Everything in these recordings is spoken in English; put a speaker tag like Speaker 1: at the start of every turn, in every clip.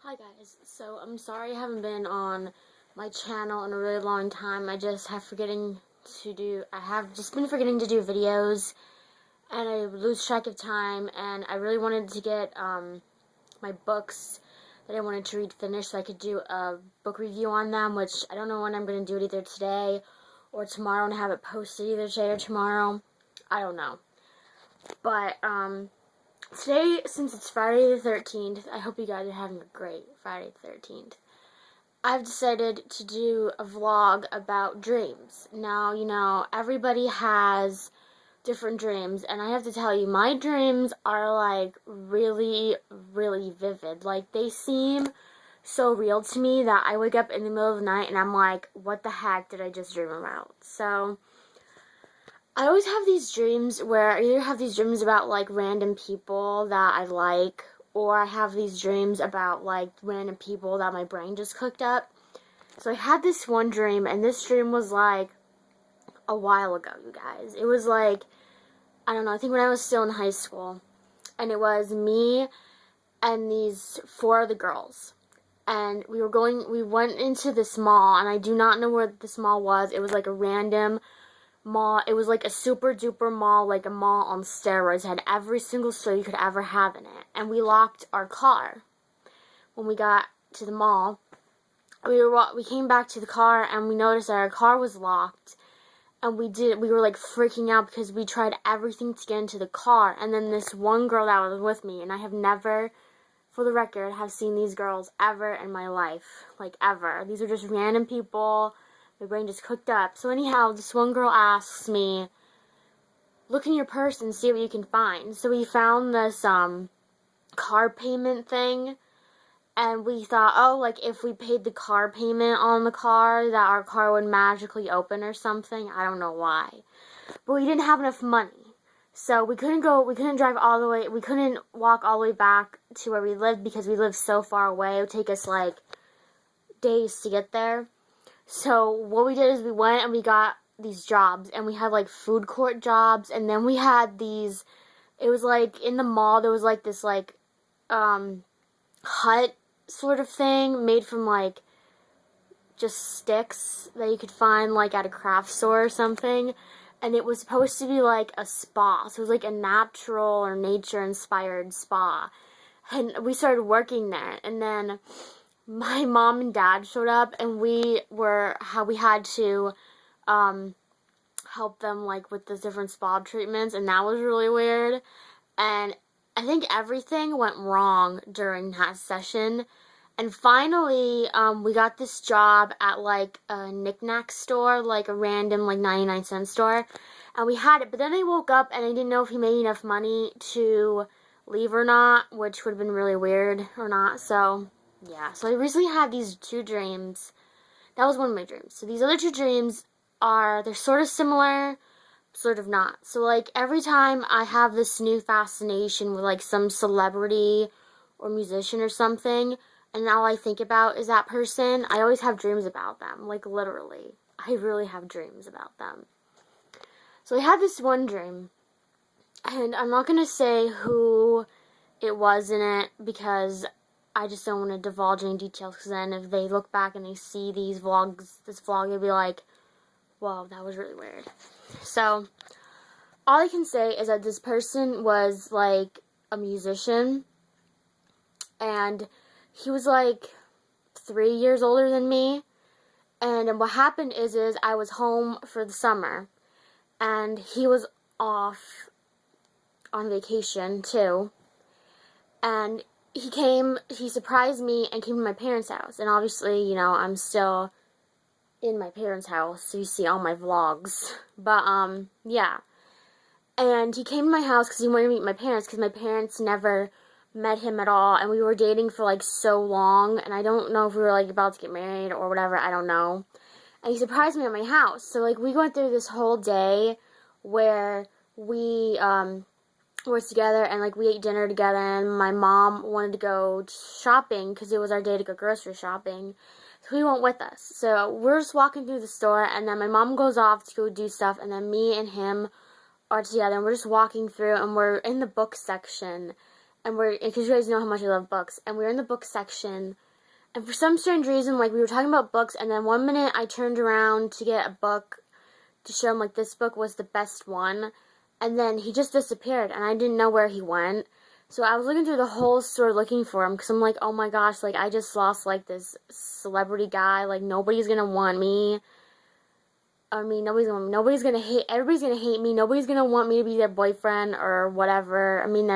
Speaker 1: Hi guys, so I'm sorry I haven't been on my channel in a really long time. I have just been forgetting to do videos, and I lose track of time, and I really wanted to get my books that I wanted to read finished so I could do a book review on them, which I don't know when I'm going to do it, either today or tomorrow, and have it posted either today or tomorrow. I don't know. But today, since it's Friday the 13th, I hope you guys are having a great Friday the 13th. I've decided to do a vlog about dreams. Now, everybody has different dreams, and I have to tell you, my dreams are, like, really, really vivid. Like, they seem so real to me that I wake up in the middle of the night and I'm like, what the heck did I just dream about? So I always have these dreams where I either have these dreams about, like, random people that I like, or I have these dreams about, like, random people that my brain just cooked up. So I had this one dream, and this dream was, like, a while ago, you guys. It was, like, I don't know, I think when I was still in high school. And it was me and these four other girls. And we went into this mall, and I do not know where this mall was. It was, like, a random mall. It was like a super duper mall, like a mall on steroids. It had every single store you could ever have in it. And we locked our car when we got to the mall. We came back to the car and we noticed that our car was locked. And we were like freaking out because we tried everything to get into the car. And then this one girl that was with me, and I have never, for the record, have seen these girls ever in my life. Like, ever. These are just random people. My brain just cooked up. So anyhow, this one girl asks me, look in your purse and see what you can find. So we found this car payment thing, and we thought, oh, like, if we paid the car payment on the car, that our car would magically open or something. I don't know why. But we didn't have enough money. So we couldn't drive all the way, we couldn't walk all the way back to where we lived because we lived so far away. It would take us, like, days to get there. So what we did is we went and we got these jobs, and we had, like, food court jobs, and then we had these, it was, like, in the mall, there was, like, this, like, hut sort of thing made from, like, just sticks that you could find, like, at a craft store or something, and it was supposed to be, like, a spa, so it was, like, a natural or nature-inspired spa, and we started working there, and then my mom and dad showed up, and we had to help them, like, with the different spa treatments, and that was really weird. And I think everything went wrong during that session. And finally, we got this job at, like, a knick-knack store, like a random, like, 99-cent store, and we had it. But then I woke up and I didn't know if he made enough money to leave or not, which would have been really weird or not. So yeah, so I recently had these two dreams. That was one of my dreams. So these other two dreams they're sort of similar, sort of not. So, like, every time I have this new fascination with, like, some celebrity or musician or something, and all I think about is that person, I always have dreams about them. Like, literally. I really have dreams about them. So I had this one dream, and I'm not going to say who it was in it because I just don't want to divulge any details, because then if they look back and they see this vlog, they'll be like, whoa, that was really weird. So, all I can say is that this person was, like, a musician, and he was, like, 3 years older than me, and what happened is I was home for the summer, and he was off on vacation, too, and he surprised me and came to my parents' house. And obviously, I'm still in my parents' house, so you see all my vlogs. But, yeah. And he came to my house because he wanted to meet my parents, because my parents never met him at all. And we were dating for, like, so long. And I don't know if we were, like, about to get married or whatever. I don't know. And he surprised me at my house. So, like, we went through this whole day where we, were together, and, like, we ate dinner together, and my mom wanted to go shopping because it was our day to go grocery shopping, so he went with us. So we're just walking through the store, and then my mom goes off to go do stuff, and then me and him are together, and we're just walking through, and we're in the book section, and because you guys know how much I love books, and we were in the book section, and for some strange reason, like, we were talking about books, and then one minute I turned around to get a book to show him, like, this book was the best one, and then he just disappeared, and I didn't know where he went. So I was looking through the whole store looking for him, because I'm like, oh my gosh, like, I just lost, like, this celebrity guy, like, nobody's gonna want me. I mean, nobody's gonna hate, everybody's gonna hate me, nobody's gonna want me to be their boyfriend, or whatever. I mean,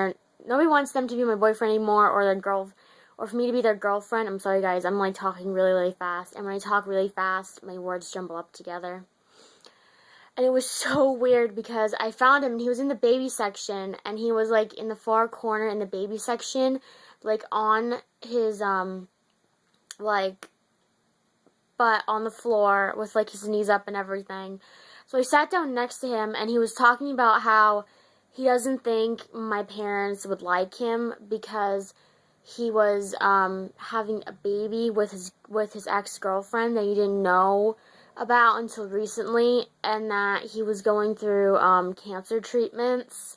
Speaker 1: nobody wants them to be my boyfriend anymore, or or for me to be their girlfriend. I'm sorry guys, I'm like talking really, really fast, and when I talk really fast, my words jumble up together. And it was so weird because I found him and he was in the baby section, and he was like in the far corner in the baby section, like on his like butt on the floor with like his knees up and everything. So I sat down next to him, and he was talking about how he doesn't think my parents would like him because he was having a baby with his ex-girlfriend that he didn't know about until recently, and that he was going through cancer treatments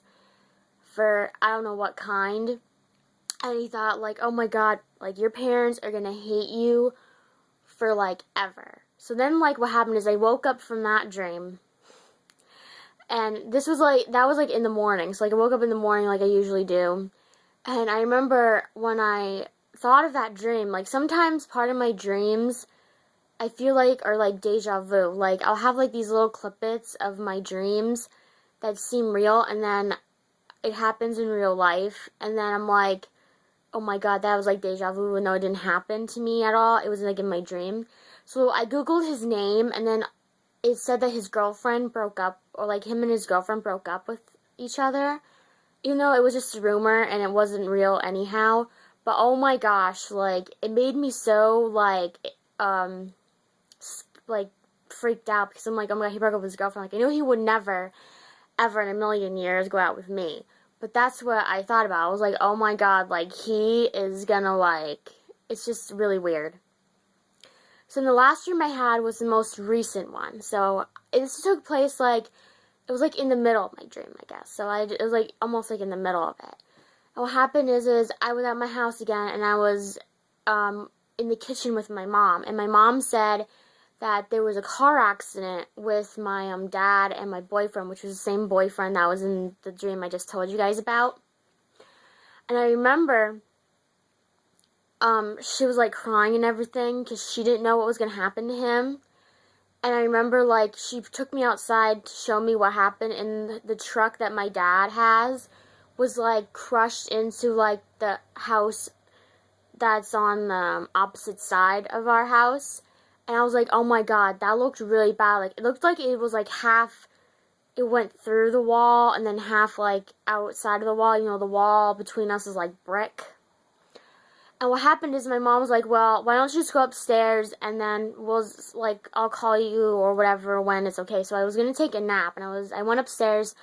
Speaker 1: for I don't know what kind, and he thought like, oh my god, like your parents are gonna hate you for like ever. So then like what happened is I woke up from that dream, and that was like in the morning, so like I woke up in the morning like I usually do, and I remember when I thought of that dream, like sometimes part of my dreams I feel like are like deja vu. Like I'll have like these little clippets of my dreams that seem real, and then it happens in real life, and then I'm like, oh my god, that was like deja vu, even though it didn't happen to me at all. It was like in my dream. So I googled his name, and then it said that his girlfriend broke up, or like him and his girlfriend broke up with each other, even though it was just a rumor and it wasn't real anyhow. But oh my gosh, like it made me so like freaked out, because I'm like, oh my god, he broke up with his girlfriend. Like I knew he would never ever in a million years go out with me, but that's what I thought about. I was like, oh my god, like he is gonna like, it's just really weird. So the last dream I had was the most recent one. So this took place like, it was like in the middle of my dream, I guess. So it was like almost like in the middle of it. And what happened is I was at my house again, and I was in the kitchen with my mom, and my mom said that there was a car accident with my dad and my boyfriend, which was the same boyfriend that was in the dream I just told you guys about. And I remember she was like crying and everything because she didn't know what was going to happen to him. And I remember like she took me outside to show me what happened, and the truck that my dad has was like crushed into like the house that's on the opposite side of our house. And I was like, oh my god, that looked really bad. Like, it looked like it was like half, it went through the wall, and then half like outside of the wall. You know, the wall between us is like brick. And what happened is my mom was like, well, why don't you just go upstairs, and then I'll call you or whatever when it's okay. So I was going to take a nap, and I went upstairs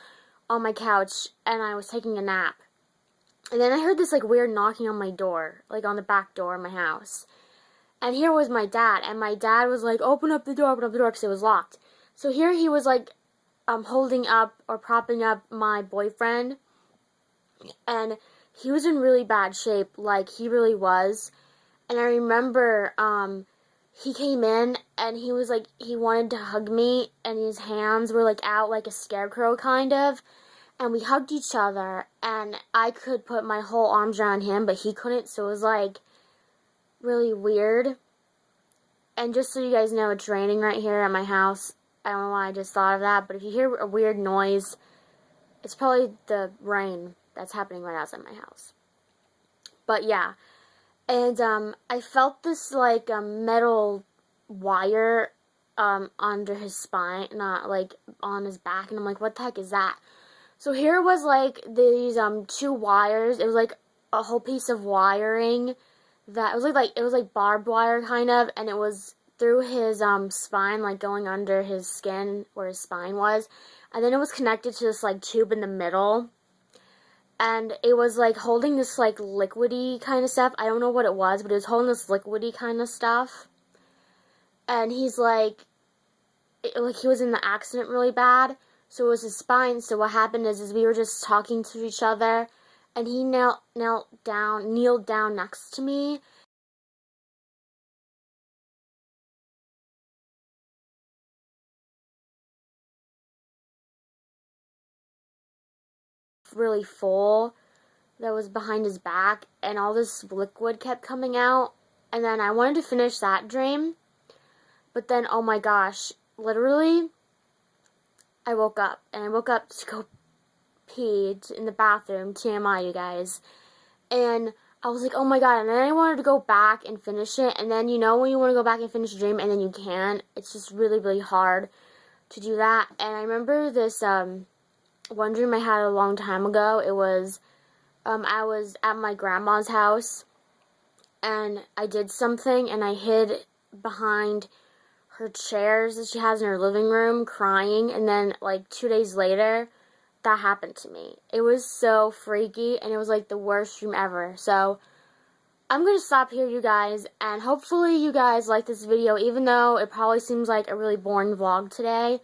Speaker 1: on my couch, and I was taking a nap. And then I heard this like weird knocking on my door, like on the back door of my house. And here was my dad, and my dad was like, open up the door, because it was locked. So here he was like, holding up or propping up my boyfriend, and he was in really bad shape, like he really was. And I remember, he came in, and he was like, he wanted to hug me, and his hands were like out like a scarecrow kind of, and we hugged each other, and I could put my whole arms around him, but he couldn't, so it was like really weird. And just so you guys know, it's raining right here at my house. I don't know why I just thought of that, but if you hear a weird noise, it's probably the rain that's happening right outside my house. But yeah, and I felt this like metal wire under his spine, not like on his back, and I'm like, what the heck is that? So here was like these two wires. It was like a whole piece of wiring that it was like barbed wire kind of, and it was through his spine, like going under his skin where his spine was, and then it was connected to this like tube in the middle, and it was like holding this like liquidy kind of stuff. I don't know what it was, but it was holding this liquidy kind of stuff. And he's like he was in the accident really bad, so it was his spine. So what happened is we were just talking to each other, and he kneeled down next to me. Really full that was behind his back, and all this liquid kept coming out, and then I wanted to finish that dream, but then, oh my gosh, literally, I woke up to go pee in the bathroom, TMI, you guys, and I was like, oh my god, and then I wanted to go back and finish it, and then, you know when you want to go back and finish a dream, and then you can't, it's just really, really hard to do that. And I remember this, one dream I had a long time ago. It was, I was at my grandma's house, and I did something, and I hid behind her chairs that she has in her living room, crying, and then, like, 2 days later, that happened to me. It was so freaky, and it was, like, the worst dream ever. So, I'm going to stop here, you guys, and hopefully you guys like this video, even though it probably seems like a really boring vlog today,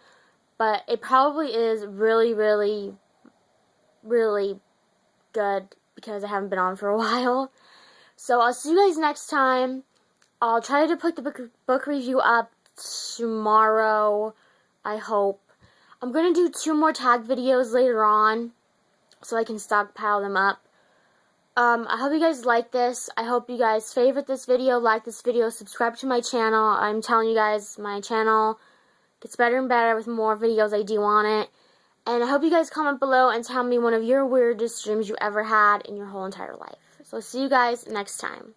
Speaker 1: but it probably is really, really, really good, because I haven't been on for a while. So, I'll see you guys next time. I'll try to put the book review up tomorrow, I hope. I'm going to do 2 more tag videos later on, so I can stockpile them up. I hope you guys like this. I hope you guys favorite this video, like this video, subscribe to my channel. I'm telling you guys, my channel gets better and better with more videos I do on it. And I hope you guys comment below and tell me one of your weirdest dreams you ever had in your whole entire life. So, see you guys next time.